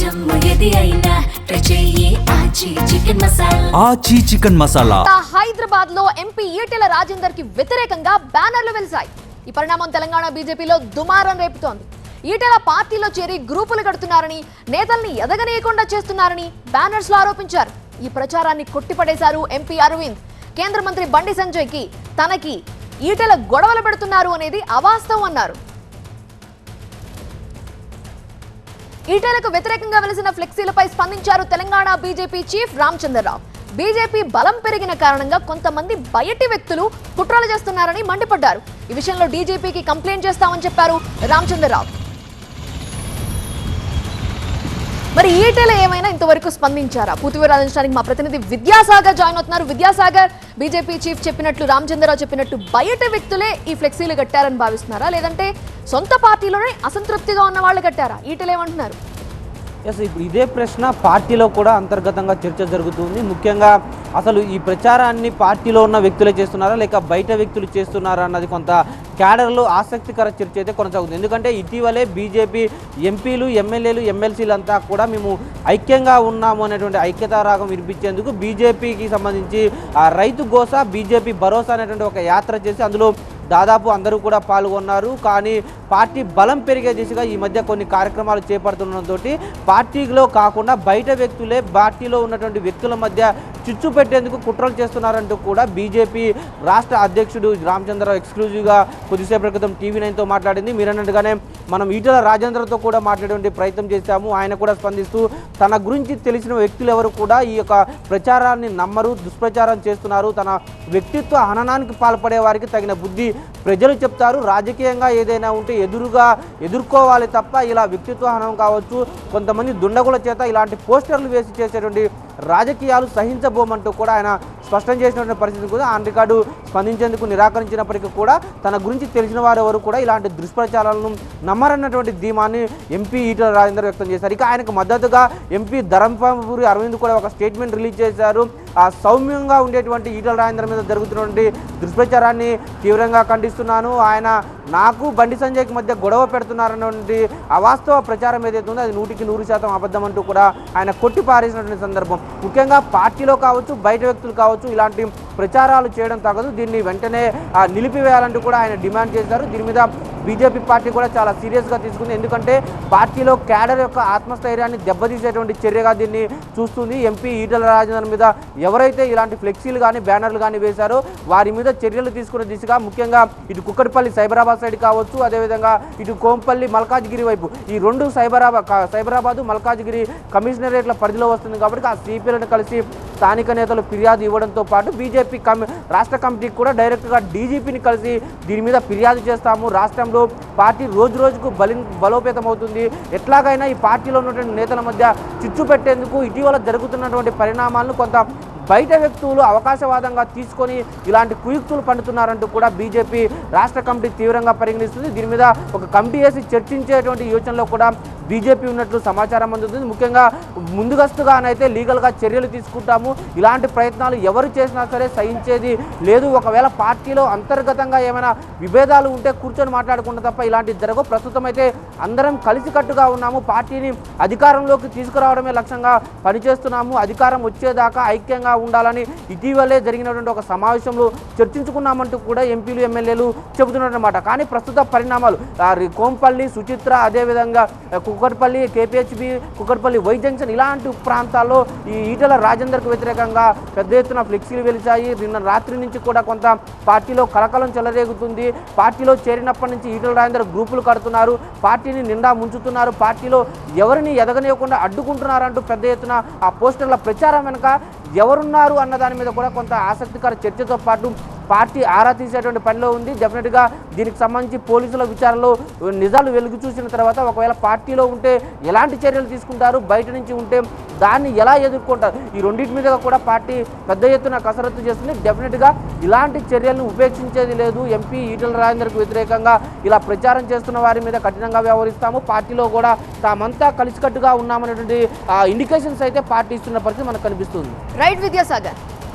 ఆచి చికెన్ మసాలా. హైదరాబాద్ లో ఎంపీ ఈటెల రాజేందర్ కి వ్యతిరేకంగా బ్యానర్లు వెలిశాయి. ఈ పరిణామం తెలంగాణ బీజేపీలో దుమారం రేపుతోంది. ఈటెల పార్టీలో చేరి గ్రూపులు కడుతున్నారని, నేతల్ని ఎదగనీయకుండా చేస్తున్నారని బ్యానర్స్ లో ఆరోపించారు. ఈ ప్రచారాన్ని కొట్టిపడేశారు ఎంపీ అరవింద్. కేంద్ర మంత్రి బండి సంజయ్ కి తనకి ఈటెల గొడవలు పెడుతున్నారు అనేది అవాస్తవం అన్నారు. ఈటెలకు వ్యతిరేకంగా వెలిసిన ఫ్లెక్సీలపై స్పందించారు Telangana BJP chief Ramachandra Rao. BJP బలం పెరిగిన కారణంగా కొంతమంది బయటి వ్యక్తులు కుట్రలు చేస్తున్నారని మండిపడ్డారు. ఈ విషయంలో డీజీపీకి కంప్లైంట్ చేస్తామని చెప్పారు రామచంద్రరావు. మరి ఈటెల ఏమైనా ఇంతవరకు స్పందించారా? పూర్తి వివరాలు అందించడానికి మా ప్రతినిధి విద్యాసాగర్ జాయిన్ అవుతున్నారు. విద్యాసాగర్, బీజేపీ చీఫ్ చెప్పినట్లు, రామచంద్రరావు చెప్పినట్టు బయట వ్యక్తులే ఈ ఫ్లెక్సీలు కట్టారని భావిస్తున్నారా, లేదంటే సొంత పార్టీలోనే అసంతృప్తిగా ఉన్న వాళ్ళు కట్టారా? ఈటెల ఏమంటున్నారు? ఇదే ప్రశ్న పార్టీలో కూడా అంతర్గతంగా చర్చ జరుగుతుంది. ముఖ్యంగా అసలు ఈ ప్రచారాన్ని పార్టీలో ఉన్న వ్యక్తులే చేస్తున్నారా లేక బయట వ్యక్తులు చేస్తున్నారా అన్నది కొంత క్యాడర్లో ఆసక్తికర చర్చ అయితే కొనసాగుతుంది. ఎందుకంటే ఇటీవలే బీజేపీ ఎంపీలు, ఎమ్మెల్యేలు, ఎమ్మెల్సీలు అంతా కూడా మేము ఐక్యంగా ఉన్నాము అనేటువంటి ఐక్యతారాగం వినిపించేందుకు బీజేపీకి సంబంధించి రైతు గోస, బీజేపీ భరోసా అనేటువంటి ఒక యాత్ర చేసి అందులో దాదాపు అందరూ కూడా పాల్గొన్నారు. కానీ పార్టీ బలం పెరిగే దిశగా ఈ మధ్య కొన్ని కార్యక్రమాలు చేపడుతుండటంతో పార్టీలో కాకుండా బయట వ్యక్తులే పార్టీలో ఉన్నటువంటి వ్యక్తుల మధ్య చిచ్చు పెట్టేందుకు కుట్రలు చేస్తున్నారంటూ కూడా బీజేపీ రాష్ట్ర అధ్యక్షుడు రామచంద్రరావు ఎక్స్క్లూజివ్గా కొద్దిసేపటి క్రితం టీవీ9తో మాట్లాడింది. మీరన్నట్టుగానే మనం ఈటెల రాజేందర్తో కూడా మాట్లాడే ప్రయత్నం చేశాము. ఆయన కూడా స్పందిస్తూ తన గురించి తెలిసిన వ్యక్తులు ఎవరు కూడా ఈ యొక్క ప్రచారాన్ని నమ్మరు, దుష్ప్రచారం చేస్తున్నారు, తన వ్యక్తిత్వ హననానికి పాల్పడే వారికి తగిన బుద్ధి ప్రజలు చెప్తారు, రాజకీయంగా ఏదైనా ఉంటే ఎదుర్కోవాలి తప్ప ఇలా వ్యక్తిత్వ హనం కావచ్చు, కొంతమంది దుండగుల చేత ఇలాంటి పోస్టర్లు వేసి చేసేటువంటి రాజకీయాలు సహించబోమంటూ కూడా ఆయన స్పష్టం చేసినటువంటి పరిస్థితి కూడా ఆన్ రికార్డు స్పందించేందుకు నిరాకరించినప్పటికీ కూడా తన గురించి తెలిసిన వారు ఎవరు కూడా ఇలాంటి దుష్ప్రచారాలను నమ్మరన్నటువంటి ధీమాన్ని ఎంపీ ఈటెల రాజేందర్ వ్యక్తం చేశారు. ఇక ఆయనకు మద్దతుగా ఎంపీ ధర్మపురి అరవింద్ కూడా ఒక స్టేట్మెంట్ రిలీజ్ చేశారు. ఆ సౌమ్యంగా ఉండేటువంటి ఈటెల రాజేందర్ మీద జరుగుతున్నటువంటి దుష్ప్రచారాన్ని తీవ్రంగా ఖండిస్తున్నాను, ఆయన నాకు బండి సంజయ్కి మధ్య గొడవ పెడుతున్నారన్నటువంటి అవాస్తవ ప్రచారం ఏదైతే ఉందో అది 100% అబద్ధం అంటూ కూడా ఆయన కొట్టిపారేసినటువంటి సందర్భం. ముఖ్యంగా పార్టీలో కావచ్చు, బయట వ్యక్తులు కావచ్చు, ఇలాంటి ప్రచారాలు చేయడం తగదు, దీన్ని వెంటనే నిలిపివేయాలంటూ కూడా ఆయన డిమాండ్ చేశారు. దీని మీద బీజేపీ పార్టీ కూడా చాలా సీరియస్గా తీసుకుంది. ఎందుకంటే పార్టీలో క్యాడర్ యొక్క ఆత్మస్థైర్యాన్ని దెబ్బతీసేటువంటి చర్యగా దీన్ని చూస్తుంది. ఎంపీ ఈటెల రాజేందర్ మీద ఎవరైతే ఇలాంటి ఫ్లెక్సీలు కానీ బ్యానర్లు కానీ వేశారో వారి మీద చర్యలు తీసుకునే దిశగా ముఖ్యంగా ఇటు కుక్కటిపల్లి సైబరాబాద్ సైడ్ కావచ్చు, అదేవిధంగా ఇటు కోంపల్లి మల్కాజ్గిరి వైపు ఈ రెండు సైబరాబాదు మల్కాజ్గిరి కమిషనరేట్ల పరిధిలో వస్తుంది కాబట్టి ఆ సిపిలను కలిసి స్థానిక నేతలు ఫిర్యాదు ఇవ్వడంతో పాటు బీజేపీ రాష్ట్ర కమిటీకి కూడా డైరెక్ట్గా డీజీపీని కలిసి దీని మీద ఫిర్యాదు చేస్తాము, రాష్ట్రంలో పార్టీ రోజు రోజుకు బలోపేతం అవుతుంది, ఎట్లాగైనా ఈ పార్టీలో ఉన్నటువంటి నేతల మధ్య చిచ్చు పెట్టేందుకు ఇటీవల జరుగుతున్నటువంటి పరిణామాలను కొంత బయట వ్యక్తులు అవకాశవాదంగా తీసుకొని ఇలాంటి కుయుక్తులు పండుతున్నారంటూ కూడా బీజేపీ రాష్ట్ర కమిటీ తీవ్రంగా పరిగణిస్తుంది. దీని మీద ఒక కమిటీ వేసి చర్చించేటువంటి యోచనలో కూడా బీజేపీ ఉన్నట్లు సమాచారం అందుతుంది. ముఖ్యంగా ముందుగస్తుగానైతే లీగల్గా చర్యలు తీసుకుంటాము, ఇలాంటి ప్రయత్నాలు ఎవరు చేసినా సరే సహించేది లేదు, ఒకవేళ పార్టీలో అంతర్గతంగా ఏమైనా విభేదాలు ఉంటే కూర్చొని మాట్లాడుకుంటే తప్ప ఇలాంటివి జరగవు, ప్రస్తుతం అయితే అందరం కలిసికట్టుగా ఉన్నాము, పార్టీని అధికారంలోకి తీసుకురావడమే లక్ష్యంగా పనిచేస్తున్నాము, అధికారం వచ్చేదాకా ఐక్యంగా ఉండాలని ఇటీవలే జరిగినటువంటి ఒక సమావేశంలో చర్చించుకున్నామంటూ కూడా ఎంపీలు, ఎమ్మెల్యేలు చెబుతున్నమాట. కానీ ప్రస్తుత పరిణామాలు కోంపల్లి, సుచిత్ర, అదేవిధంగా Kukatpally, KPHB, Kukatpally Y junction ఇలాంటి ప్రాంతాల్లో ఈ ఈటెల రాజేందర్కు వ్యతిరేకంగా పెద్ద ఎత్తున ఫ్లెక్సీలు వెలిచాయి. నిన్న రాత్రి నుంచి కూడా కొంత పార్టీలో కలకలం చెలరేగుతుంది. పార్టీలో చేరినప్పటి నుంచి ఈటెల రాజేందర్ గ్రూపులు కడుతున్నారు, పార్టీని నిండా ముంచుతున్నారు, పార్టీలో ఎవరిని ఎదగనివ్వకుండా అడ్డుకుంటున్నారంటూ పెద్ద ఎత్తున ఆ పోస్టర్ల ప్రచారం వెనుక ఎవరున్నారు అన్న దాని మీద కూడా కొంత ఆసక్తికర చర్చతో పాటు పార్టీ ఆరా తీసేటువంటి పనిలో ఉంది. డెఫినెట్గా దీనికి సంబంధించి పోలీసుల విచారణలో నిజాలు వెలుగు చూసిన తర్వాత ఒకవేళ పార్టీలో ఉంటే ఎలాంటి చర్యలు తీసుకుంటారు, బయట నుంచి ఉంటే దాన్ని ఎలా ఎదుర్కొంటారు, ఈ రెండింటి మీద కూడా పార్టీ పెద్ద ఎత్తున కసరత్తు చేస్తుంది. డెఫినెట్గా ఇలాంటి చర్యలను ఉపేక్షించేది లేదు. ఎంపీ ఈటెల రాజేందర్కు వ్యతిరేకంగా ఇలా ప్రచారం చేస్తున్న వారి మీద కఠినంగా వ్యవహరిస్తాము, పార్టీలో కూడా తామంతా కలిసికట్టుగా ఉన్నామనేటువంటి ఇండికేషన్స్ అయితే పార్టీ ఇస్తున్న పరిస్థితి మనకు కనిపిస్తుంది. రైట్ విద్యాసాగర్.